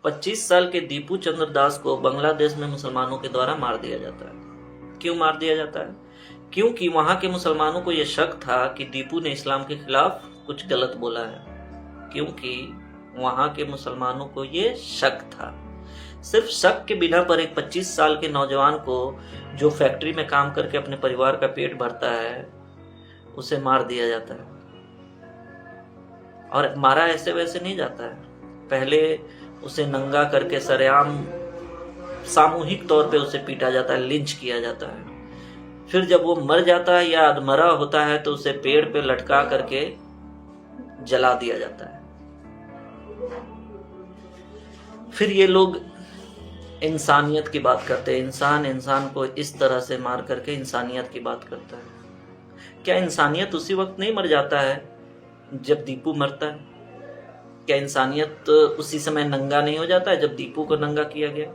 25 साल के दीपू चंद्र दास को बांग्लादेश में मुसलमानों के द्वारा मार दिया जाता है। क्यों मार दिया जाता है? क्योंकि वहां के मुसलमानों को यह शक था कि दीपू ने इस्लाम के खिलाफ कुछ गलत बोला है। क्योंकि वहां के मुसलमानों को यह शक था। सिर्फ शक के बिना पर एक 25 साल के नौजवान को, जो फैक्ट्री में काम करके अपने परिवार का पेट भरता है, उसे मार दिया जाता है। और मारा ऐसे वैसे नहीं जाता है। पहले उसे नंगा करके सरेआम सामूहिक तौर पे उसे पीटा जाता है, लिंच किया जाता है। फिर जब वो मर जाता है या अधमरा होता है तो उसे पेड़ पे लटका करके जला दिया जाता है। फिर ये लोग इंसानियत की बात करते हैं। इंसान को इस तरह से मार करके इंसानियत की बात करता है। क्या इंसानियत उसी वक्त नहीं मर जाता है जब दीपू मरता है? क्या इंसानियत उसी समय नंगा नहीं हो जाता है जब दीपू को नंगा किया गया?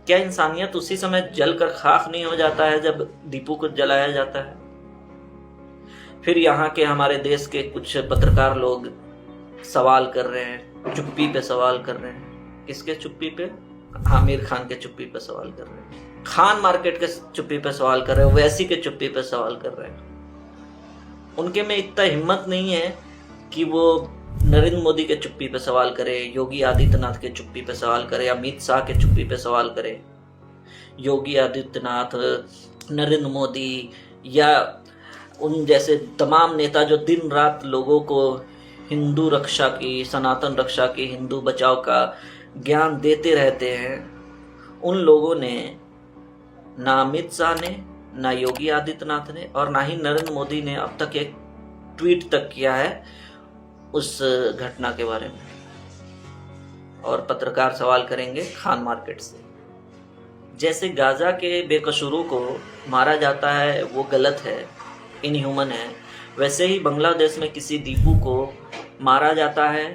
क्या इंसानियत उसी समय जलकर खाक नहीं हो जाता है जब दीपू को जलाया जाता है? फिर यहाँ के हमारे देश के कुछ पत्रकार लोग सवाल कर रहे हैं, चुप्पी पे सवाल कर रहे हैं। किसके चुप्पी पे? आमिर खान के चुप्पी पे सवाल कर रहे हैं, खान मार्केट के चुप्पी पे सवाल कर रहे हैं, वैसी के चुप्पी पे सवाल कर रहे हैं। उनके में इतना हिम्मत नहीं है कि वो नरेंद्र मोदी के चुप्पी पे सवाल करे, योगी आदित्यनाथ के चुप्पी पे सवाल करे, अमित शाह के चुप्पी पे सवाल करे। योगी आदित्यनाथ, नरेंद्र मोदी या उन जैसे तमाम नेता जो दिन रात लोगों को हिंदू रक्षा की, सनातन रक्षा की, हिंदू बचाव का ज्ञान देते रहते हैं, उन लोगों ने, ना अमित शाह ने, ना योगी आदित्यनाथ ने और ना ही नरेंद्र मोदी ने अब तक एक ट्वीट तक किया है उस घटना के बारे में। और पत्रकार सवाल करेंगे खान मार्केट से। जैसे गाजा के बेकसूरों को मारा जाता है वो गलत है, इनह्यूमन है, वैसे ही बांग्लादेश में किसी दीपू को मारा जाता है,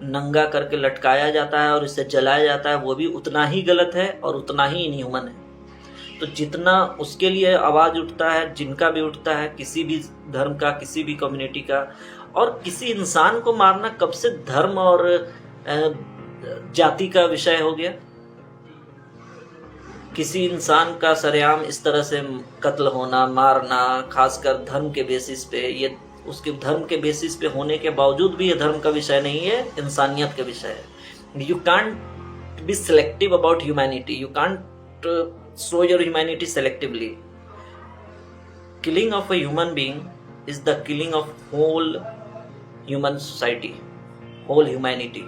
नंगा करके लटकाया जाता है और इसे जलाया जाता है, वो भी उतना ही गलत है और उतना ही इनह्यूमन है। तो जितना उसके लिए आवाज उठता है, जिनका भी उठता है, किसी भी धर्म का, किसी भी कम्युनिटी का, और किसी इंसान को मारना कब से धर्म और जाति का विषय हो गया? किसी इंसान का सरेआम इस तरह से कत्ल होना, मारना, खासकर धर्म के बेसिस पे, ये उसके धर्म के बेसिस पे होने के बावजूद भी ये धर्म का विषय नहीं है, इंसानियत का विषय है। You can't be selective about humanity, you can't show your humanity selectively. Killing of a human being is the killing of whole human society, whole humanity.